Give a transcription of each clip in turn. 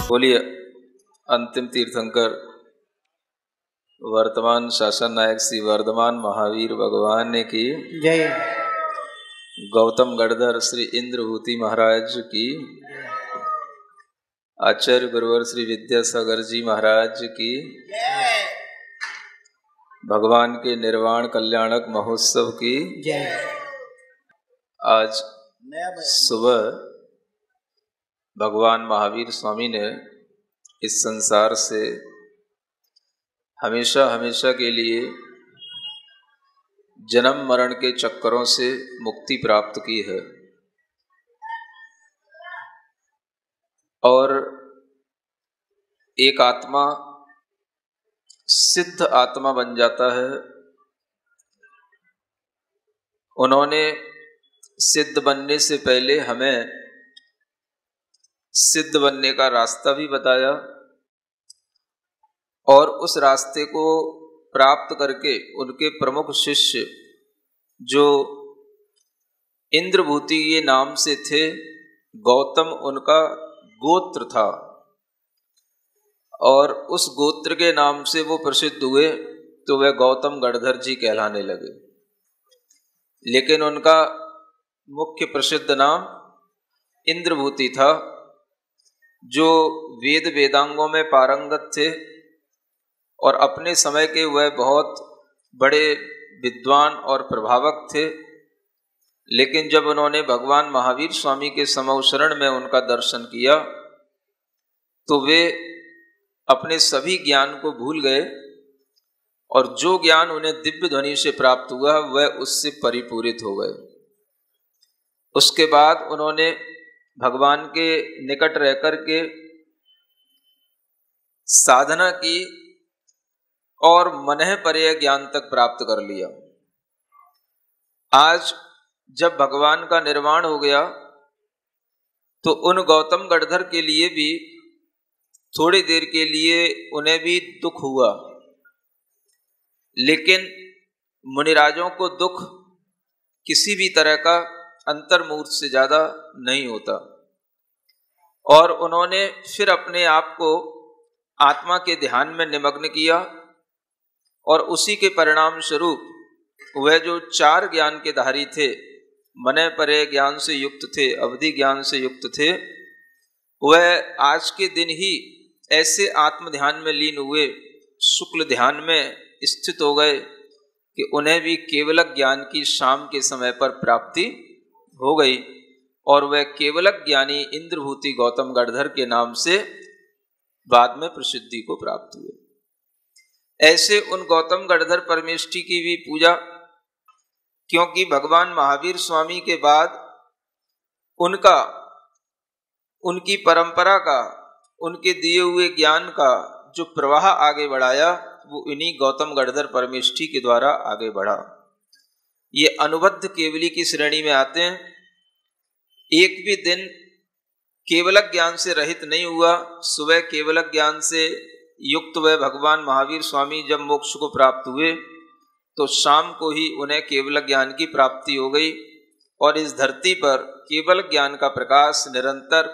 बोलिए अंतिम तीर्थंकर वर्तमान शासन नायक श्री वर्धमान महावीर भगवान ने की जय। गौतम गढ़धर श्री इंद्रभूति महाराज की, आचार्य गुरुवर श्री विद्यासागर जी महाराज की, भगवान के निर्वाण कल्याणक महोत्सव की जय। आज सुबह भगवान महावीर स्वामी ने इस संसार से हमेशा हमेशा के लिए जन्म मरण के चक्करों से मुक्ति प्राप्त की है और एक आत्मा सिद्ध आत्मा बन जाता है। उन्होंने सिद्ध बनने से पहले हमें सिद्ध बनने का रास्ता भी बताया और उस रास्ते को प्राप्त करके उनके प्रमुख शिष्य जो इंद्रभूति के नाम से थे, गौतम उनका गोत्र था और उस गोत्र के नाम से वो प्रसिद्ध हुए, तो वह गौतम गढ़धर जी कहलाने लगे। लेकिन उनका मुख्य प्रसिद्ध नाम इंद्रभूति था, जो वेद वेदांगों में पारंगत थे और अपने समय के वह बहुत बड़े विद्वान और प्रभावक थे। लेकिन जब उन्होंने भगवान महावीर स्वामी के समवशरण में उनका दर्शन किया तो वे अपने सभी ज्ञान को भूल गए और जो ज्ञान उन्हें दिव्य ध्वनि से प्राप्त हुआ वह उससे परिपूरित हो गए। उसके बाद उन्होंने भगवान के निकट रहकर के साधना की और मनः पर्यय ज्ञान तक प्राप्त कर लिया। आज जब भगवान का निर्वाण हो गया तो उन गौतम गढ़धर के लिए भी थोड़ी देर के लिए उन्हें भी दुख हुआ, लेकिन मुनिराजों को दुख किसी भी तरह का अंतर्मूर्त से ज्यादा नहीं होता और उन्होंने फिर अपने आप को आत्मा के ध्यान में निमग्न किया और उसी के परिणाम स्वरूप वह जो चार ज्ञान के धारी थे, मनः पर्यय ज्ञान से युक्त थे, अवधि ज्ञान से युक्त थे, वह आज के दिन ही ऐसे आत्म ध्यान में लीन हुए, शुक्ल ध्यान में स्थित हो गए कि उन्हें भी केवलक ज्ञान की शाम के समय पर प्राप्ति हो गई और वह केवलक ज्ञानी इंद्रभूति गौतम गढ़धर के नाम से बाद में प्रसिद्धि को प्राप्त हुए। ऐसे उन गौतम गढ़धर परमेष्ठी की भी पूजा, क्योंकि भगवान महावीर स्वामी के बाद उनकी परंपरा का, उनके दिए हुए ज्ञान का जो प्रवाह आगे बढ़ाया वो इन्हीं गौतम गढ़धर परमेष्ठी के द्वारा आगे बढ़ा। ये अनुबद्ध केवली की श्रेणी में आते हैं। एक भी दिन केवलक ज्ञान से रहित नहीं हुआ। सुबह केवलक ज्ञान से युक्त वह भगवान महावीर स्वामी जब मोक्ष को प्राप्त हुए तो शाम को ही उन्हें केवल ज्ञान की प्राप्ति हो गई और इस धरती पर केवल ज्ञान का प्रकाश निरंतर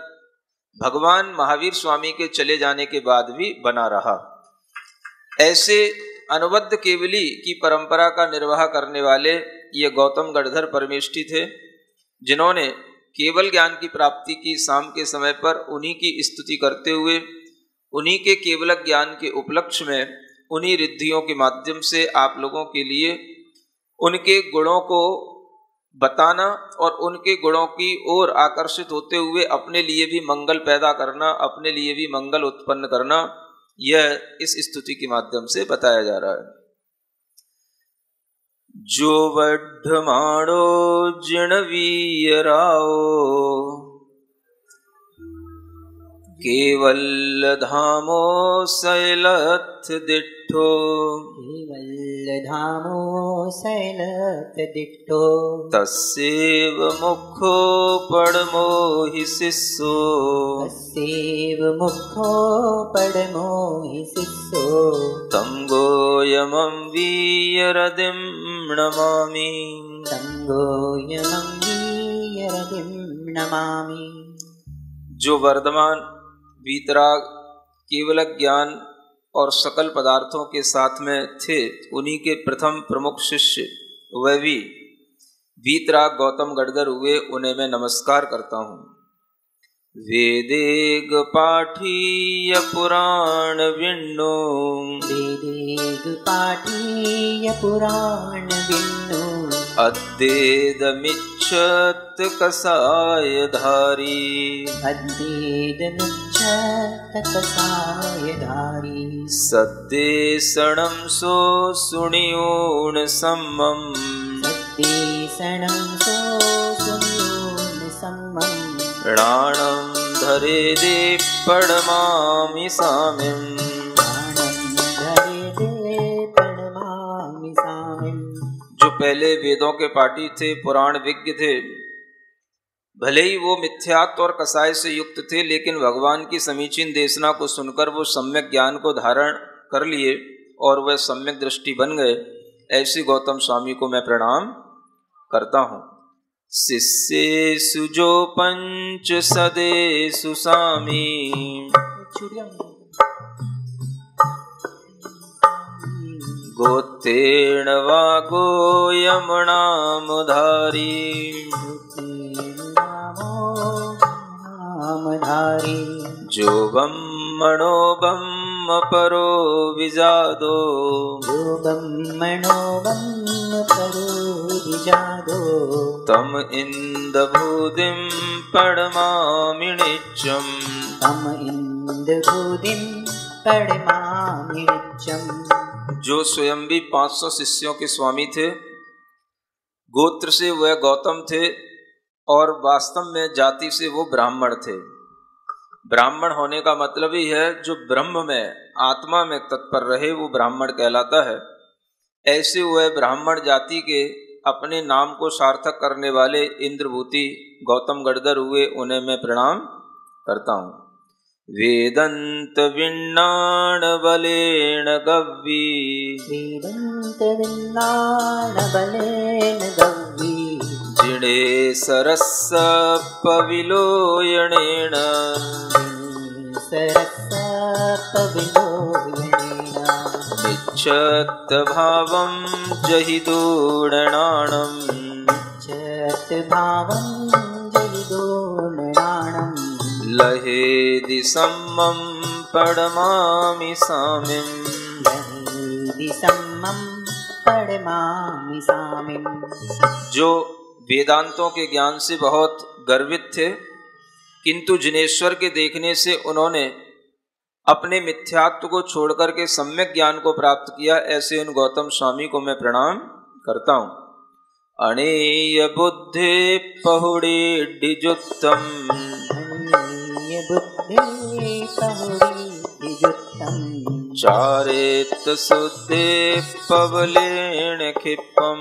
भगवान महावीर स्वामी के चले जाने के बाद भी बना रहा। ऐसे अनुबद्ध केवली की परंपरा का निर्वाह करने वाले ये गौतम गढ़धर परमेष्ठी थे, जिन्होंने केवल ज्ञान की प्राप्ति की शाम के समय पर उन्हीं की स्तुति करते हुए उन्हीं के केवल ज्ञान के उपलक्ष्य में उन्हीं रिद्धियों के माध्यम से आप लोगों के लिए उनके गुणों को बताना और उनके गुणों की ओर आकर्षित होते हुए अपने लिए भी मंगल पैदा करना, अपने लिए भी मंगल उत्पन्न करना, यह इस स्तुति के माध्यम से बताया जा रहा है। जो वड्ढमाणो जिणवीयराओ केवल धामो शैलथ दिट्ठो, केवल धामो शैलथ दिट्ठो, तस्यैव मुखो पडमो हि शिष्यो, तस्यैव मुखो पडमो हि शिष्यो, तं गोयमं वीयरदिं नमामि, तं गोयमं वीयरदिं नमामि। जो वर्धमान वीतराग, केवल ज्ञान और सकल पदार्थों के साथ में थे, उन्हीं के प्रथम प्रमुख शिष्य वह भी वीतराग गौतम गढ़धर हुए, उन्हें मैं नमस्कार करता हूँ। वेदेग पाठीय पुराण विण्णु, वेदेग पाठीय पुराण विण्णु, अद्वेदमिच्छत कसाय धारी, अद्वेदमिच्छत कसाय धारी, सद्देशणं सो सुनियोन सम्मम, सद्देशणं सो सुनियोन सम्मम, प्राणं धरे दे पडमामि सामिं, प्राणं धरे दे पडमामि सामिं। जो पहले वेदों के पाठी थे, पुराण विज्ञ थे, भले ही वो मिथ्यात्व और कसाय से युक्त थे, लेकिन भगवान की समीचीन देशना को सुनकर वो सम्यक ज्ञान को धारण कर लिए और वह सम्यक दृष्टि बन गए। ऐसे गौतम स्वामी को मैं प्रणाम करता हूँ। शिष्येषु जो पंच सदेषु सामी, गोत्रेण वा गोयमनामधारी, जो ब्रह्मणो ब्रह्म परो विजादो, जो ब्रह्मणो ब्रह्म परो विजादो, तम इंदभूतिं पडमामि नित्यं, तम इंदभूतिं पडमामि नित्यं। जो स्वयं भी 500 शिष्यों के स्वामी थे, गोत्र से वह गौतम थे और वास्तव में जाति से वो ब्राह्मण थे। ब्राह्मण होने का मतलब ही है जो ब्रह्म में, आत्मा में तत्पर रहे, वो ब्राह्मण कहलाता है। ऐसे वह ब्राह्मण जाति के अपने नाम को सार्थक करने वाले इंद्रभूति गौतम गढ़धर हुए, उन्हें मैं प्रणाम करता हूँ। वेदंत विन्नाण बलेन गव्वी, वेदंत विन्नाण बलेन गव्वी, जिणे सरस्स पविलोयणेन, सरस्स पविलोयणेन, निच्छत भावं जहि दूर्णाणं, निच्छत भावं जहि दूर्णाणं, लहेदि सम्मं पडमामि सामिं, लहेदि सम्मं पडमामि सामिं। जो वेदांतों के ज्ञान से बहुत गर्वित थे, किंतु जिनेश्वर के देखने से उन्होंने अपने मिथ्यात्व को छोड़कर के सम्यक ज्ञान को प्राप्त किया, ऐसे उन गौतम स्वामी को मैं प्रणाम करता हूँ। अणेय बुद्धि पहुड़ीडिजुत्तम, अणेय बुद्धि पहुड़ीडिजुत्तम, चारेत शुद्धे पवलेन क्षिप्पम,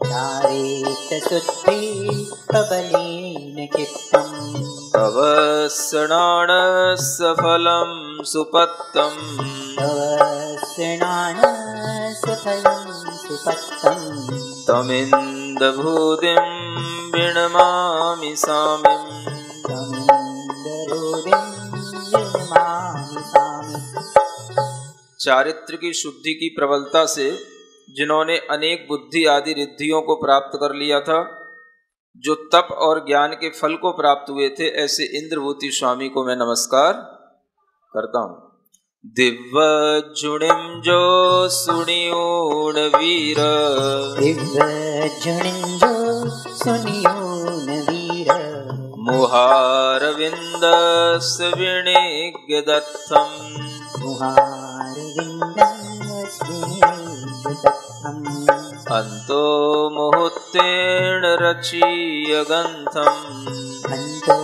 चारेत शुद्धे पवलेन क्षिप्पम, तव स्नानस्य फलं सुपत्तम, तव स्नानस्य फलं सुपत्तम, तमिन्दभूतिं विनमामि सामिं, तमिन्दभूतिं विनमामि सामिं। चारित्र की शुद्धि की प्रबलता से जिन्होंने अनेक बुद्धि आदि रिद्धियों को प्राप्त कर लिया था, जो तप और ज्ञान के फल को प्राप्त हुए थे, ऐसे इंद्रभूति स्वामी को मैं नमस्कार करता हूँ। दिव्यजुणिं जो सुनियोन वीर, दिव्यजुणिं जो सुनियोन वीर, मुहारविन्दस्य विनिज्ञदत्तं, मुहारविन्दस्य विनिज्ञदत्तं, अन्तो मुहूर्तेन रचीय गन्धं, अन्तो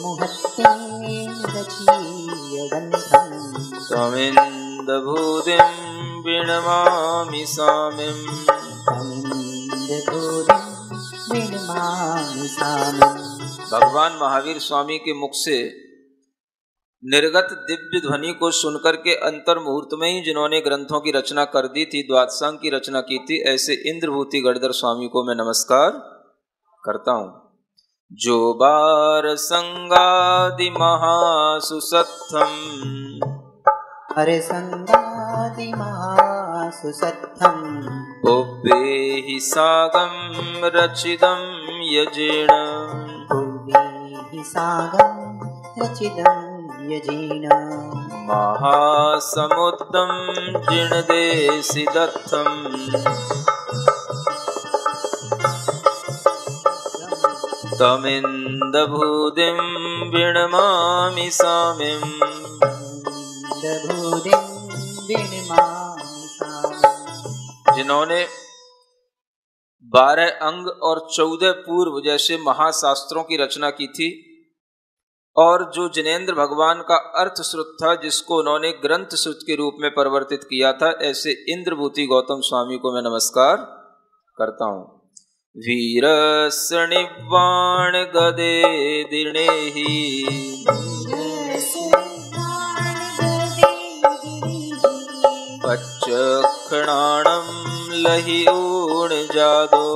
मुहूर्तेन रचीय गन्धं, तमिन्दभूतिं विनमामि सामिं, तमिन्दभूतिं विनमामि सामिं। भगवान महावीर स्वामी के मुख से निर्गत दिव्य ध्वनि को सुनकर के अंतर मुहूर्त में ही जिन्होंने ग्रंथों की रचना कर दी थी, द्वादशांग की रचना की थी, ऐसे इंद्रभूति गढ़धर स्वामी को मैं नमस्कार करता हूँ। जो बार संगादि महासुसत्थम हरे संगादि महासुसत्थम भुव्येहि सागम रचिदं यजेण भुवि सागं रचिदं यजेन महासमुद्रं जिणदेशि दत्तं तमिन्दभूतिं विणमामि सामिम् जिन्होंने 12 अंग और 14 पूर्व जैसे महाशास्त्रों की रचना की थी और जो जिनेंद्र भगवान का अर्थ श्रुत था जिसको उन्होंने ग्रंथ श्रुत के रूप में परिवर्तित किया था, ऐसे इंद्रभूति गौतम स्वामी को मैं नमस्कार करता हूँ। वीरसनिवाण गदे दिनेहि पच्चक्षणाणं लहि ऊण जादो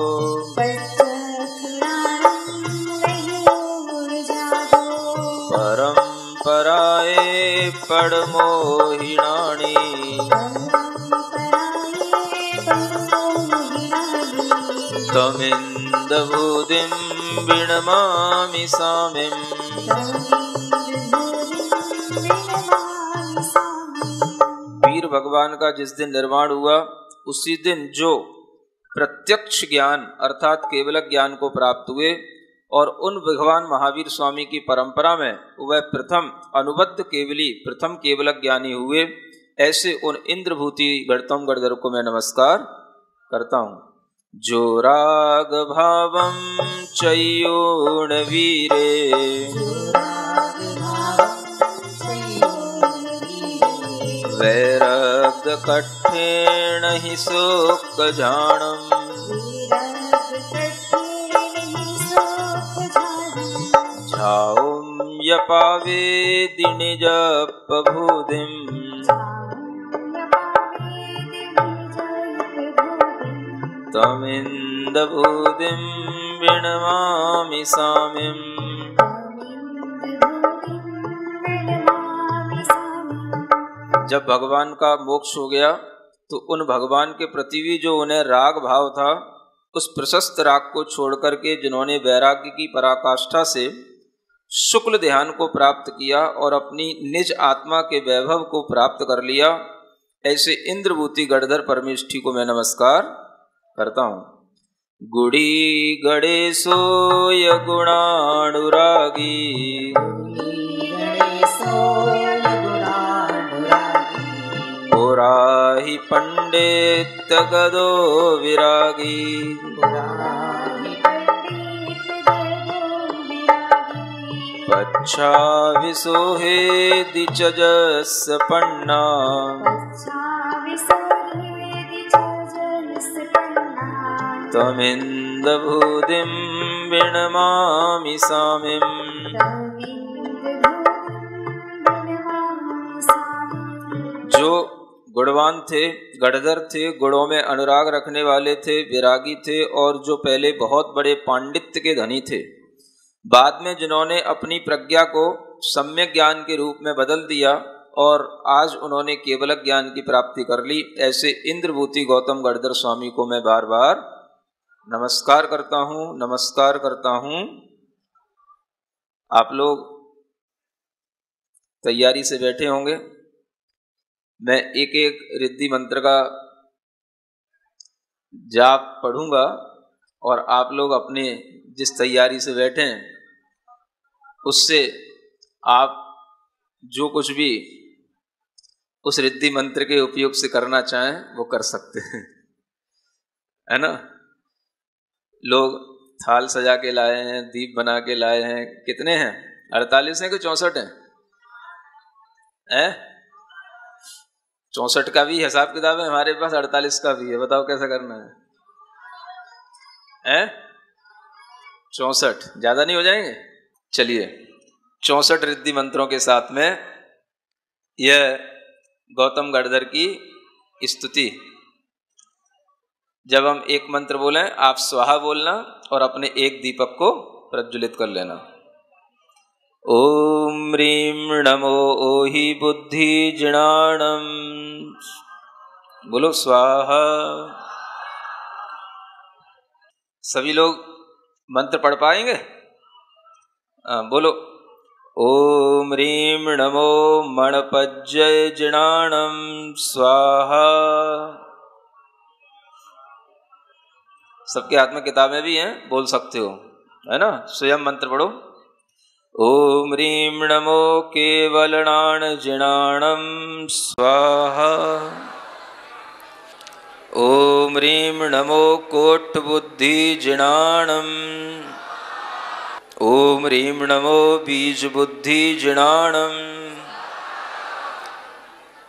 परंपराए पड़मोहिणानि तमिन्दभूतिं विणमामि सामिम्। वीर भगवान का जिस दिन निर्माण हुआ उसी दिन जो प्रत्यक्ष ज्ञान अर्थात केवल ज्ञान को प्राप्त हुए और उन भगवान महावीर स्वामी की परंपरा में वह प्रथम अनुबद्ध केवली प्रथम केवल ज्ञानी हुए, ऐसे उन इंद्रभूति गणतम गणधर को मैं नमस्कार करता हूँ। जो राग भावम चयोण वीरे वैरब्ध कठिन हि शोक जाणम झाऊं यपावे दिनि जप भूदिम तमिन्दभूतिं विणमामि सामिम्। जब भगवान का मोक्ष हो गया तो उन भगवान के प्रति भी जो उन्हें राग भाव था, उस प्रशस्त राग को छोड़कर के जिन्होंने वैराग्य की पराकाष्ठा से शुक्ल ध्यान को प्राप्त किया और अपनी निज आत्मा के वैभव को प्राप्त कर लिया, ऐसे इंद्रभूति गणधर परमेष्ठी को मैं नमस्कार करता हूँ। गुड़ी गणेशोय गुणानुरागी पुराहि पंडित गदो विरागी पच्छा विसोहे दिचजस पन्ना तमिन्दभूतिं विणमामि सामिम्। जो गुणवान थे, गणधर थे, गुणों में अनुराग रखने वाले थे, विरागी थे और जो पहले बहुत बड़े पांडित्य के धनी थे, बाद में जिन्होंने अपनी प्रज्ञा को सम्यक ज्ञान के रूप में बदल दिया और आज उन्होंने केवल ज्ञान की प्राप्ति कर ली, ऐसे इंद्रभूति गौतम गणधर स्वामी को मैं बार बार नमस्कार करता हूँ, नमस्कार करता हूँ। आप लोग तैयारी से बैठे होंगे। मैं एक एक रिद्धि मंत्र का जाप पढ़ूंगा और आप लोग अपने जिस तैयारी से बैठे हैं उससे आप जो कुछ भी उस रिद्धि मंत्र के उपयोग से करना चाहें वो कर सकते हैं, है ना। लोग थाल सजा के लाए हैं, दीप बना के लाए हैं। कितने हैं? 48 हैं कि 64 हैं? 64 का भी हिसाब किताब है हमारे पास, 48 का भी है। बताओ कैसा करना है? 64 ज्यादा नहीं हो जाएंगे? चलिए 64 रिद्धि मंत्रों के साथ में यह गौतम गणधर की स्तुति। जब हम एक मंत्र बोलें आप स्वाहा बोलना और अपने एक दीपक को प्रज्वलित कर लेना। ओम ह्रीं नमो ओहि बुद्धि जिणाणम, बोलो स्वाहा। सभी लोग मंत्र पढ़ पाएंगे? बोलो ओम ह्रीं नमो मणपज्जय जिणाणम स्वाहा। सबके हाथ में किताबें भी हैं, बोल सकते हो, है ना? स्वयं मंत्र पढ़ो। ओम ह्रीं नमो केवलनाण जिणाणम स्वाहा। ओम ह्रीं नमो कोट बुद्धि जिणाणम। ओम ह्रीं नमो बीज बुद्धि जिणाणम।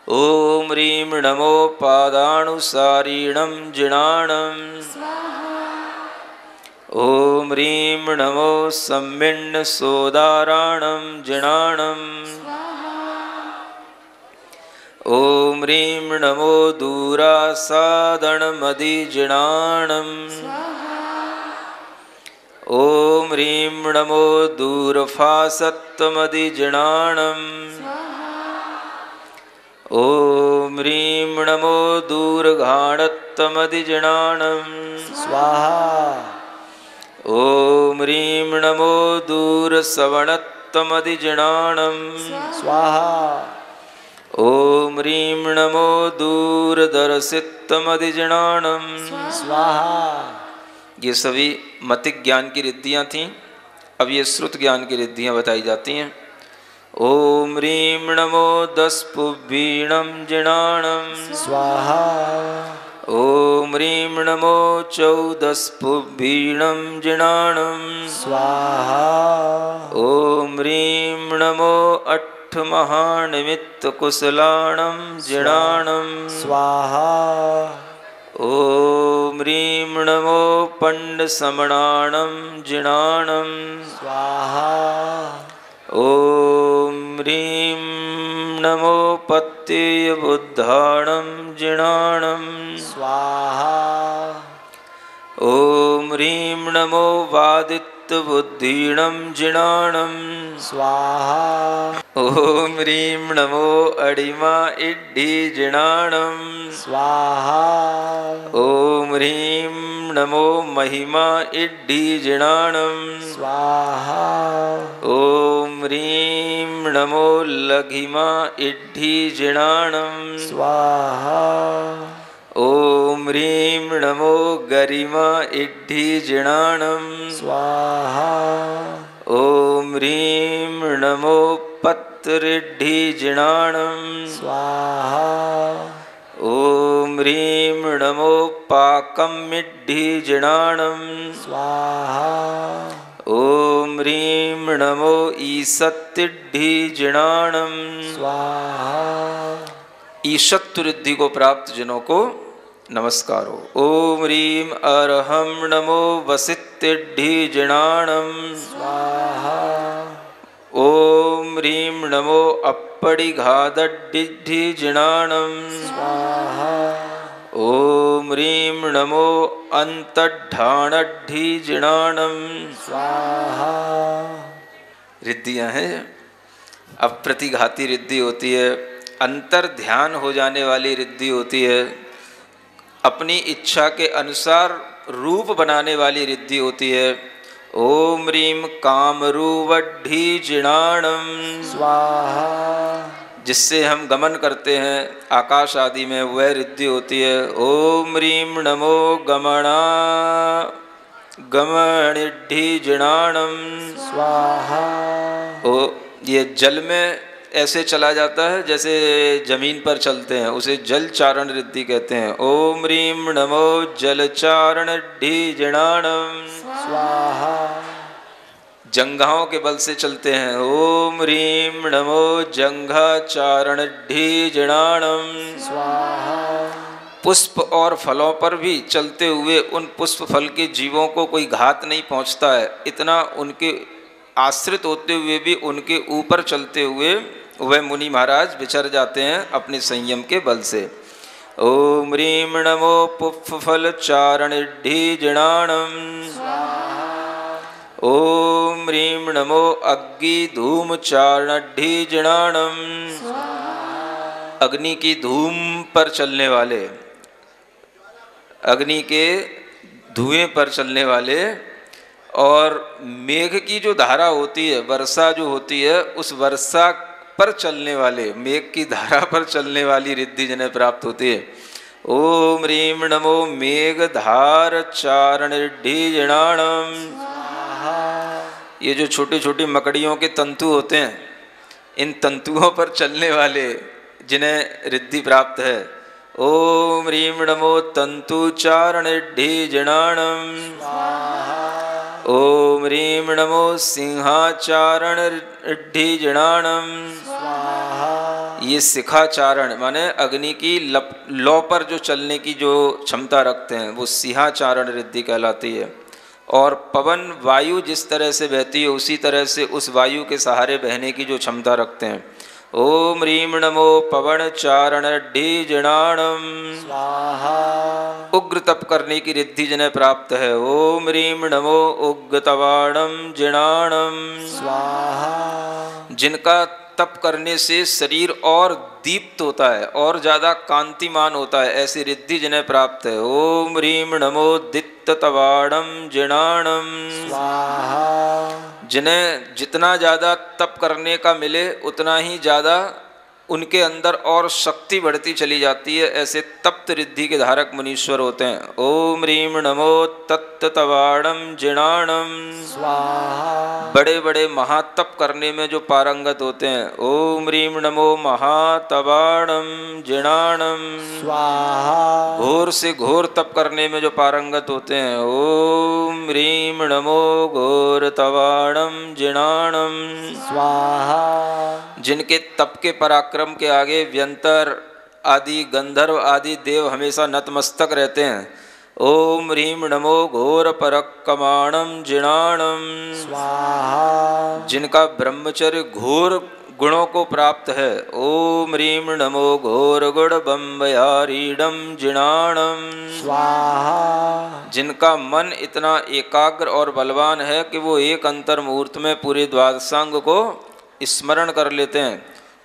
ओम ह्रीं नमो पादानुसारीणम जिणाणम। ओम ह्रीं नमो सम्मिन्न सोदाराणम जिणाणम। ओम ह्रीं नमो दूरासादणमदि जिणाणम। ओम ह्रीं नमो दूरफासत्तमदि जिणाणम। ओम ह्रीं नमो दूरघाणत्तमदि जिणाणम स्वाहा। ओम ह्रीं नमो दूरसवणत्तमदि जिणाणम स्वाहा। ओम ह्रीं नमो दूरदर्शित्तमदि जिणाणम स्वाहा। ये सभी मतिक ज्ञान की रिद्धियाँ थीं। अब ये श्रुत ज्ञान की रिद्धियाँ बताई जाती हैं। ओम ह्रीं नमो दस्पुभीणम जिणाणम स्वाहा। ओम ह्रीं नमो चौदस्पुभीणम जिणाणम स्वाहा। ओम ह्रीं नमो अट्ठमहानिमित्त कुशलाणम जिणाणम स्वाहा। ओम ह्रीं नमो पंडसमणाणम जिणाणम स्वाहा। ओम ह्रीं नमो पत्ययबुद्धाणम जिणाणम स्वाहा। ओम ह्रीं नमो वादित्यबुद्धीणम जिणाणम स्वाहा। ओम ह्रीं नमो अडिमा इड्ढि जिणाणम स्वाहा। ओम ह्रीं नमो महिमा इड्ढि जिणाणम स्वाहा। ओम ह्रीं नमो लघिमा इड्ढि जिणाणम स्वाहा। ओम ह्रीं नमो गरिमा इड्ढि जिणाणम स्वाहा। ओम ह्रीं नमो पत्रिड्ढि जिणाणम स्वाहा। ओम ह्रीं नमो पाकमिड्ढि जिणाणम स्वाहा। ओम ह्रीं नमो ईसत्तिड्ढि जिणाणम स्वाहा। ईशत्व रिद्धि को प्राप्त जिनों को नमस्कार हो। ओम ह्रीं अरहम नमो वसित्तिड्ढि जिणाणम स्वाहा। ओम ह्रीं नमो अप्पडिघादड्ढि जिणाणम स्वाहा। ओम ह्रीं नमो अंतड्ढाणड्ढि जिणाणम स्वाहा। रिद्धियाँ हैं। अप्रतिघाती रिद्धि होती है, अंतर ध्यान हो जाने वाली रिद्धि होती है, अपनी इच्छा के अनुसार रूप बनाने वाली रिद्धि होती है। ओम ह्रीं कामरूवड्ढि जिणाणम स्वाहा। जिससे हम गमन करते हैं आकाश आदि में, वह रिद्धि होती है। ओम ह्रीं नमो गमणिड्ढि जिणाणम स्वाहा। ओ ये जल में ऐसे चला जाता है जैसे जमीन पर चलते हैं, उसे जल चारण रिद्धि कहते हैं। ओम ह्रीं नमो जलचारणड्ढि जिणाणम स्वाहा। जंघाओं के बल से चलते हैं। ओम ह्रीं नमो जंघाचारणड्ढि जिणाणम स्वाहा। पुष्प और फलों पर भी चलते हुए उन पुष्प फल के जीवों को कोई घात नहीं पहुंचता है, इतना उनके आश्रित होते हुए भी उनके ऊपर चलते हुए वह मुनि महाराज विचर जाते हैं अपने संयम के बल से। ओम ह्रीं नमो पुष्प फल चारणिड्ढि जिणाणम स्वाहा। ओम ह्रीं नमो अग्नि धूम चारणढ़ी जिणाणम। अग्नि की धूम पर चलने वाले, अग्नि के धुएं पर चलने वाले, और मेघ की जो धारा होती है, वर्षा जो होती है, उस वर्षा पर चलने वाले, मेघ की धारा पर चलने वाली रिद्धि जिन्हें प्राप्त होती है। ओम ह्रीं नमो मेघ धार चारण रिद्धि जिणाणम। ये जो छोटी छोटी मकड़ियों के तंतु होते हैं, इन तंतुओं पर चलने वाले जिन्हें रिद्धि प्राप्त है। ओम ह्रीं नमो तंतु चारण रिद्धि जिणाणम। ओम ह्रीं नमो सिंहाचारण रिद्धि जिणाणम। ये शिखाचारण माने अग्नि की लौ पर जो चलने की जो क्षमता रखते हैं, वो सिंहाचारण रिद्धि कहलाती है। और पवन वायु जिस तरह से बहती है, उसी तरह से उस वायु के सहारे बहने की जो क्षमता रखते हैं। ओम ह्रीं नमो पवन चारण रिद्धि जिणाणम। उग्र तप करने की रिद्धि जिन्हें प्राप्त है। ओम ह्रीं नमो उग्र तवाणम जिणाणम। जिनका तप करने से शरीर और दीप्त होता है और ज़्यादा कांतिमान होता है, ऐसी रिद्धि जिन्हें प्राप्त है। ओम ह्रीं नमो दित्त तवाणम जिणाणम। जिन्हें जितना ज़्यादा तप करने का मिले, उतना ही ज़्यादा उनके अंदर और शक्ति बढ़ती चली जाती है, ऐसे तप्त रिद्धि के धारक मुनीश्वर होते हैं। ओम ह्रीं नमो तत्त तवाणम जिणाणम। बड़े बड़े महातप करने में जो पारंगत होते हैं। ओम ह्रीं नमो महातवाणम जिणाणम। घोर से घोर तप करने में जो पारंगत होते हैं। ओम ह्रीं नमो घोर तवाणम जिणाणम। जिनके तप के पराक्रम के आगे व्यंतर आदि गंधर्व आदि देव हमेशा नतमस्तक रहते हैं। ओम ह्रीं नमो घोर परक्कमाणम जिणाणम। जिनका ब्रह्मचर्य घोर गुणों को प्राप्त है। ओम ह्रीं नमो घोर गुण बम्बयारीडम जिणाणम। जिनका मन इतना एकाग्र और बलवान है कि वो एक अंतर मुहूर्त में पूरे द्वादशांग को स्मरण कर लेते हैं।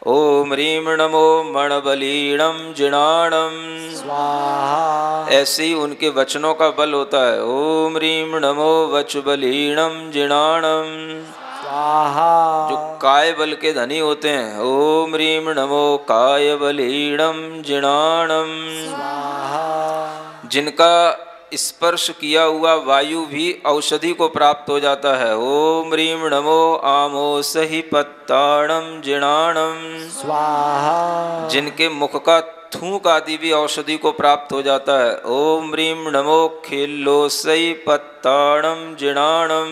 ओम ह्रीं नमो मणबलीणम जिणाणम। ऐसे ही उनके वचनों का बल होता है। ओम ह्रीं नमो वचबलीणम जिणाणम। जो काय बल के धनी होते हैं। ओम ह्रीं नमो काय बलीणम जिणाणम। जिनका स्पर्श किया हुआ वायु भी औषधि को प्राप्त हो जाता है। ओम ह्रीं नमो आमोसहि पत्ताणम जिणाणम। जिनके मुख का थूक आदि भी औषधि को प्राप्त हो जाता है। ओम ह्रीं नमो खिल्लोसहि पत्ताणम जिणाणम।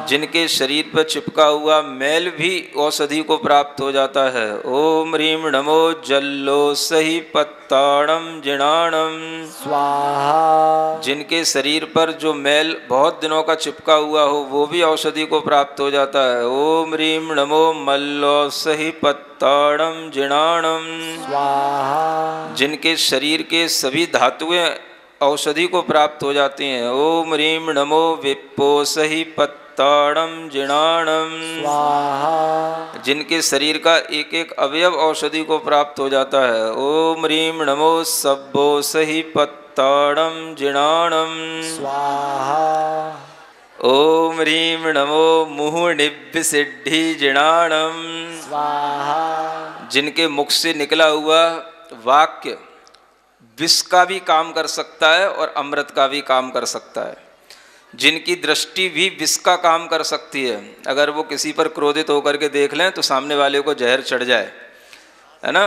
जिनके शरीर पर चिपका हुआ मैल भी औषधि को प्राप्त हो जाता है। ओम ह्रीं नमो जल्लोसहि पत्ताणम जिणाणम। जिनके शरीर पर जो मैल बहुत दिनों का चिपका हुआ हो, वो भी औषधि को प्राप्त हो जाता है। ओम ह्रीं नमो मल्लोसहि पत्ताणम जिणाणम। जिनके शरीर के सभी धातुएं औषधि को प्राप्त हो जाती हैं। ओम ह्रीं नमो विप्पोसहि पत्ताणम जिणाणम। जिनके शरीर का एक एक अवयव औषधि को प्राप्त हो जाता है। ओम ह्रीं नमो सब्बोसहि पत्ताणम जिणाणम। ओम ह्रीं नमो मुहुर्निभ्यसिद्धि जिणाणम। जिनके मुख से निकला हुआ वाक्य विष का भी काम कर सकता है और अमृत का भी काम कर सकता है। जिनकी दृष्टि भी विष का काम कर सकती है। अगर वो किसी पर क्रोधित होकर के देख लें तो सामने वाले को जहर चढ़ जाए, है ना,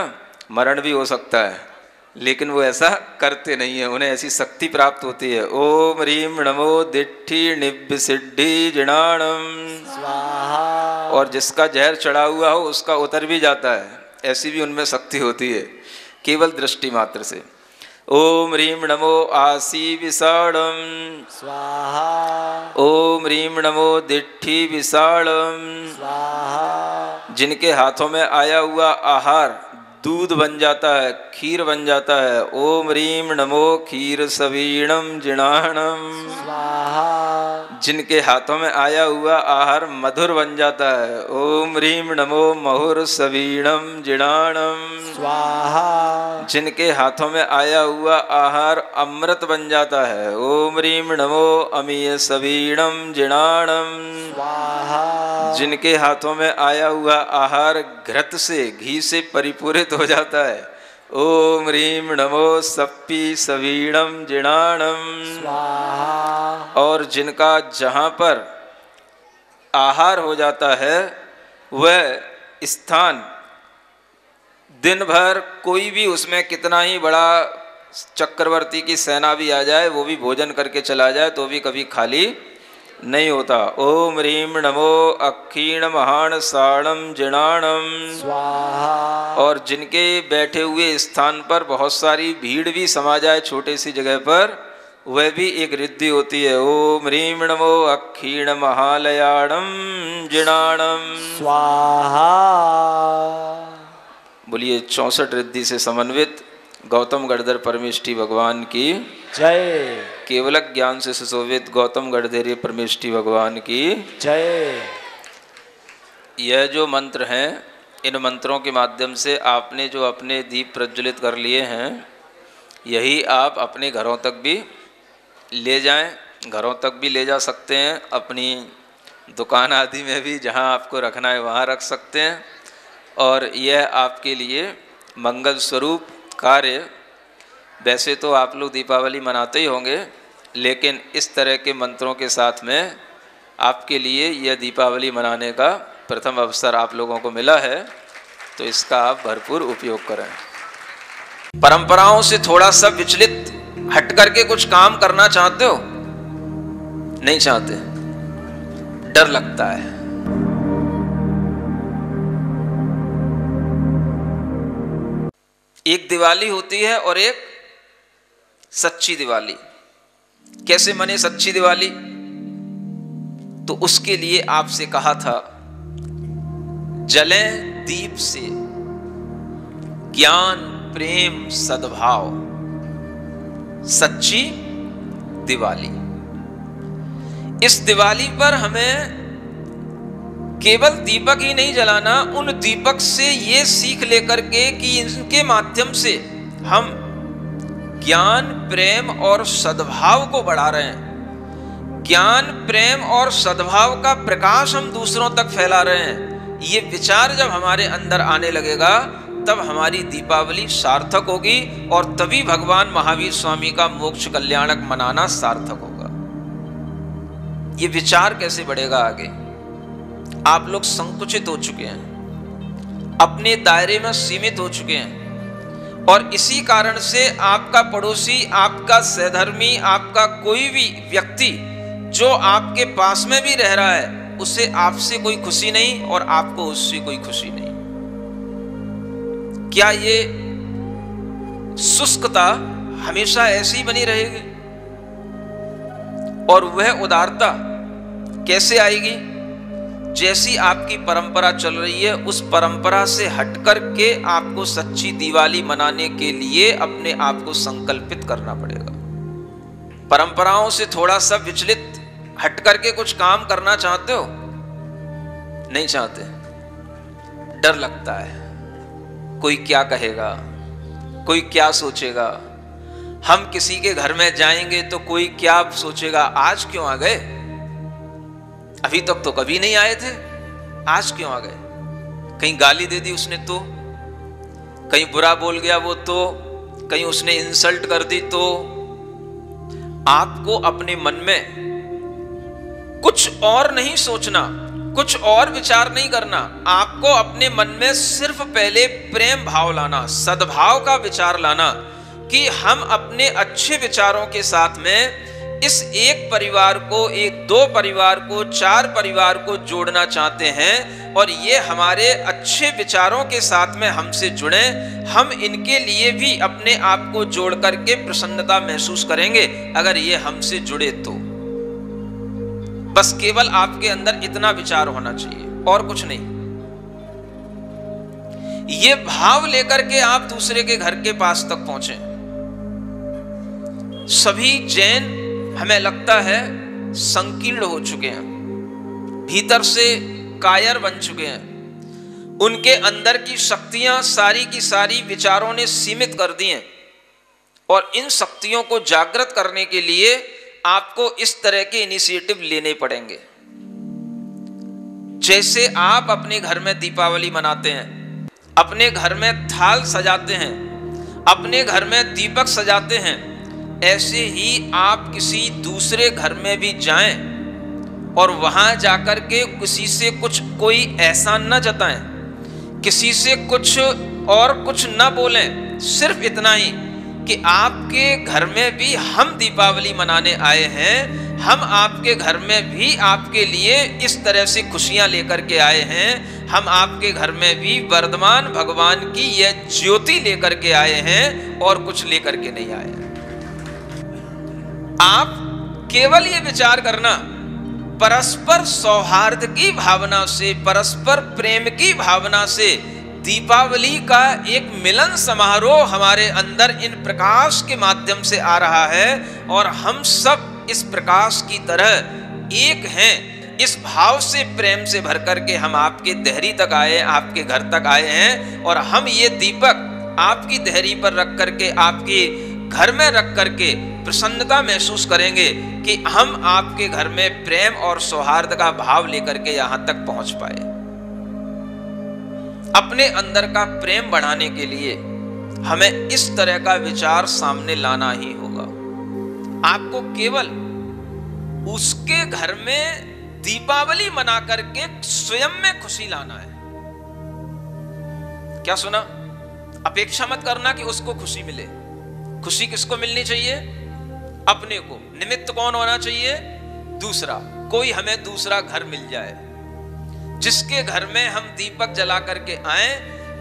मरण भी हो सकता है, लेकिन वो ऐसा करते नहीं है, उन्हें ऐसी शक्ति प्राप्त होती है। ओम ह्रीं नमो दिट्ठी निभ्यसिद्धि जिणाणम। और जिसका जहर चढ़ा हुआ हो उसका उतर भी जाता है, ऐसी भी उनमें शक्ति होती है केवल दृष्टि मात्र से। ओम ह्रीं नमो आसी विषाणम स्वाहा। ओम ह्रीं नमो दिट्ठी विषाणम स्वाहा। जिनके हाथों में आया हुआ आहार दूध बन जाता है, खीर बन जाता है। ओम ह्रीं नमो क्षीर सवीणम जिणाणम स्वाहा। जिनके हाथों में आया हुआ आहार मधुर बन जाता है। ओम ह्रीम नमो महुर सवीणम जिणाणम स्वाहा। जिनके हाथों में आया हुआ आहार अमृत बन जाता है। ओम ह्रीम नमो अमीय सवीणम जिणाणम स्वाहा। जिनके हाथों में आया हुआ आहार घृत से घी से परिपूरित हो जाता है। ओम ह्रीम नमो सप्पी सवीणम जिणाणम स्वाहा। और जिनका जहाँ पर आहार हो जाता है वह स्थान दिन भर कोई भी उसमें कितना ही बड़ा चक्रवर्ती की सेना भी आ जाए, वो भी भोजन करके चला जाए तो भी कभी खाली नहीं होता। ओम ह्रीम नमो अक्षीण महान साणम जिणाणम स्वाहा। और जिनके बैठे हुए स्थान पर बहुत सारी भीड़ भी समा जाए छोटे सी जगह पर, वह भी एक रिद्धि होती है। ओम ह्रीम नमो अक्षीण महालयाणम जिणाणम स्वाहा। बोलिए 64 रिद्धि से समन्वित गौतम गढ़धर परमेष्ठी भगवान की जय। केवलक ज्ञान से सुशोभित गौतम गढ़धर परमेष्ठी भगवान की जय। यह जो मंत्र हैं, इन मंत्रों के माध्यम से आपने जो अपने दीप प्रज्वलित कर लिए हैं, यही आप अपने घरों तक भी ले जाएं, घरों तक भी ले जा सकते हैं, अपनी दुकान आदि में भी जहां आपको रखना है वहां रख सकते हैं। और यह आपके लिए मंगल स्वरूप कार्य, वैसे तो आप लोग दीपावली मनाते ही होंगे, लेकिन इस तरह के मंत्रों के साथ में आपके लिए यह दीपावली मनाने का प्रथम अवसर आप लोगों को मिला है, तो इसका आप भरपूर उपयोग करें। परंपराओं से थोड़ा सा विचलित हट करके कुछ काम करना चाहते हो? नहीं चाहते, डर लगता है। एक दिवाली होती है और एक सच्ची दिवाली। कैसे मने सच्ची दिवाली? तो उसके लिए आपसे कहा था, जलें दीप से ज्ञान प्रेम सद्भाव, सच्ची दिवाली। इस दिवाली पर हमें केवल दीपक ही नहीं जलाना, उन दीपक से ये सीख लेकर के कि इनके माध्यम से हम ज्ञान प्रेम और सद्भाव को बढ़ा रहे हैं, ज्ञान प्रेम और सद्भाव का प्रकाश हम दूसरों तक फैला रहे हैं। ये विचार जब हमारे अंदर आने लगेगा तब हमारी दीपावली सार्थक होगी और तभी भगवान महावीर स्वामी का मोक्ष कल्याणक मनाना सार्थक होगा। ये विचार कैसे बढ़ेगा आगे? आप लोग संकुचित हो चुके हैं, अपने दायरे में सीमित हो चुके हैं, और इसी कारण से आपका पड़ोसी, आपका सहधर्मी, आपका कोई भी व्यक्ति जो आपके पास में भी रह रहा है, उसे आपसे कोई खुशी नहीं और आपको उससे कोई खुशी नहीं। क्या ये शुष्कता हमेशा ऐसी बनी रहेगी? और वह उदारता कैसे आएगी? जैसी आपकी परंपरा चल रही है, उस परंपरा से हटकर के आपको सच्ची दिवाली मनाने के लिए अपने आप को संकल्पित करना पड़ेगा। परंपराओं से थोड़ा सा विचलित हट करके कुछ काम करना चाहते हो? नहीं चाहते, डर लगता है, कोई क्या कहेगा, कोई क्या सोचेगा। हम किसी के घर में जाएंगे तो कोई क्या सोचेगा, आज क्यों आ गए, अभी तक तो कभी नहीं आए थे, आज क्यों आ गए? कहीं गाली दे दी उसने तो, कहीं बुरा बोल गया वो तो, कहीं उसने इंसल्ट कर दी तो। आपको अपने मन में कुछ और नहीं सोचना, कुछ और विचार नहीं करना। आपको अपने मन में सिर्फ पहले प्रेम भाव लाना, सद्भाव का विचार लाना कि हम अपने अच्छे विचारों के साथ में इस एक परिवार को, एक दो परिवार को, चार परिवार को जोड़ना चाहते हैं, और ये हमारे अच्छे विचारों के साथ में हमसे जुड़े। हम इनके लिए भी अपने आप को जोड़ करके प्रसन्नता महसूस करेंगे अगर ये हमसे जुड़े तो। बस केवल आपके अंदर इतना विचार होना चाहिए और कुछ नहीं। ये भाव लेकर के आप दूसरे के घर के पास तक पहुंचे। सभी जैन, हमें लगता है संकीर्ण हो चुके हैं, भीतर से कायर बन चुके हैं। उनके अंदर की शक्तियां सारी की सारी विचारों ने सीमित कर दी हैं। और इन शक्तियों को जागृत करने के लिए आपको इस तरह के इनिशिएटिव लेने पड़ेंगे। जैसे आप अपने घर में दीपावली मनाते हैं, अपने घर में थाल सजाते हैं, अपने घर में दीपक सजाते हैं, ऐसे ही आप किसी दूसरे घर में भी जाएं और वहां जाकर के किसी से कुछ कोई एहसान न जताएं, किसी से कुछ और कुछ न बोलें, सिर्फ इतना ही कि आपके घर में भी हम दीपावली मनाने आए हैं, हम आपके घर में भी आपके लिए इस तरह से खुशियां लेकर के आए हैं, हम आपके घर में भी वर्धमान भगवान की यह ज्योति लेकर के आए हैं और कुछ लेकर के नहीं आए। आप केवल ये विचार करना, परस्पर सौहार्द की भावना से, परस्पर प्रेम की भावना से दीपावली का एक मिलन समारोह हमारे अंदर इन प्रकाश के माध्यम से आ रहा है और हम सब इस प्रकाश की तरह एक हैं। इस भाव से, प्रेम से भर करके हम आपके देहरी तक आए, आपके घर तक आए हैं और हम ये दीपक आपकी देहरी पर रख करके, आपके घर में रख करके प्रसन्नता महसूस करेंगे कि हम आपके घर में प्रेम और सौहार्द का भाव लेकर के यहां तक पहुंच पाए। अपने अंदर का प्रेम बढ़ाने के लिए हमें इस तरह का विचार सामने लाना ही होगा। आपको केवल उसके घर में दीपावली मना करके स्वयं में खुशी लाना है। क्या सुना? अपेक्षा मत करना कि उसको खुशी मिले। खुशी किसको मिलनी चाहिए? अपने को। निमित्त कौन होना चाहिए? दूसरा। कोई हमें दूसरा घर मिल जाए जिसके घर में हम दीपक जला करके आए,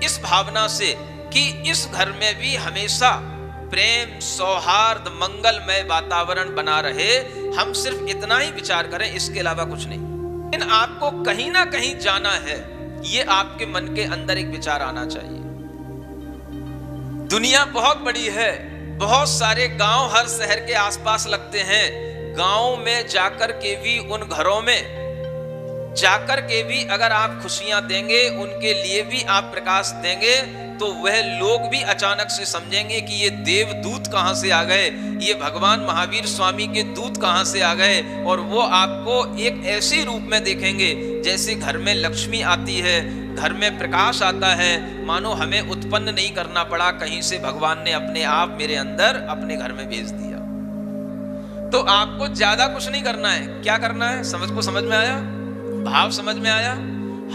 इस भावना से कि इस घर में भी हमेशा प्रेम, सौहार्द, मंगलमय वातावरण बना रहे। हम सिर्फ इतना ही विचार करें, इसके अलावा कुछ नहीं। लेकिन आपको कहीं ना कहीं जाना है, ये आपके मन के अंदर एक विचार आना चाहिए। दुनिया बहुत बड़ी है, बहुत सारे गांव हर शहर के आसपास लगते हैं। गांव में जाकर के भी, उन घरों में जाकर के भी अगर आप खुशियां देंगे, उनके लिए भी आप प्रकाश देंगे, तो वह लोग भी अचानक से समझेंगे कि ये देवदूत कहां से आ गए, ये भगवान महावीर स्वामी के दूत कहां से आ गए। और वो आपको एक ऐसे रूप में देखेंगे जैसे घर में लक्ष्मी आती है, घर में प्रकाश आता है, मानो हमें उत्पन्न नहीं करना पड़ा, कहीं से भगवान ने अपने आप मेरे अंदर अपने घर में भेज दिया। तो आपको ज्यादा कुछ नहीं करना है। क्या करना है? समझ में आया? भाव समझ में आया?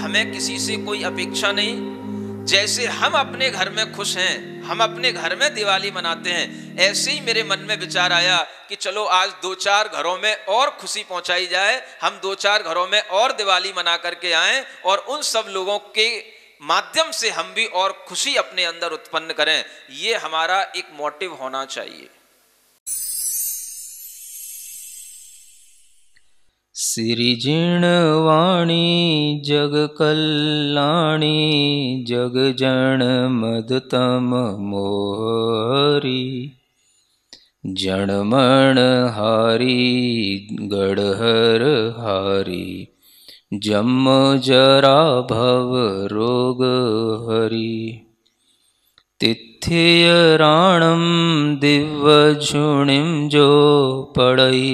हमें किसी से कोई अपेक्षा नहीं। जैसे हम अपने घर में खुश हैं, हम अपने घर में दिवाली मनाते हैं, ऐसे ही मेरे मन में विचार आया कि चलो आज 2-4 घरों में और खुशी पहुंचाई जाए, हम 2-4 घरों में और दिवाली मना करके आएं और उन सब लोगों के माध्यम से हम भी और खुशी अपने अंदर उत्पन्न करें। ये हमारा एक मोटिव होना चाहिए। सिरिजिणवाणी जग कल्याणी जग जन मदतम मोहरी जनमण हारी गढ़हर हारी जम जरा भव रोग हरी तिथ्य राणम दिव्य झुणिम जो पड़ई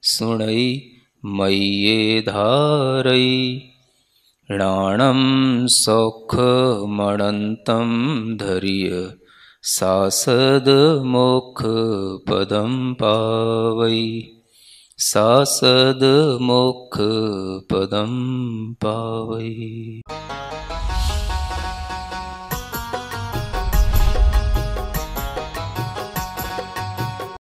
सुणई मय्ये धारई राणम सौख मणंतम धर्य सासद मोक्ष पदम पावई सासद मोक्ष पदम पावई।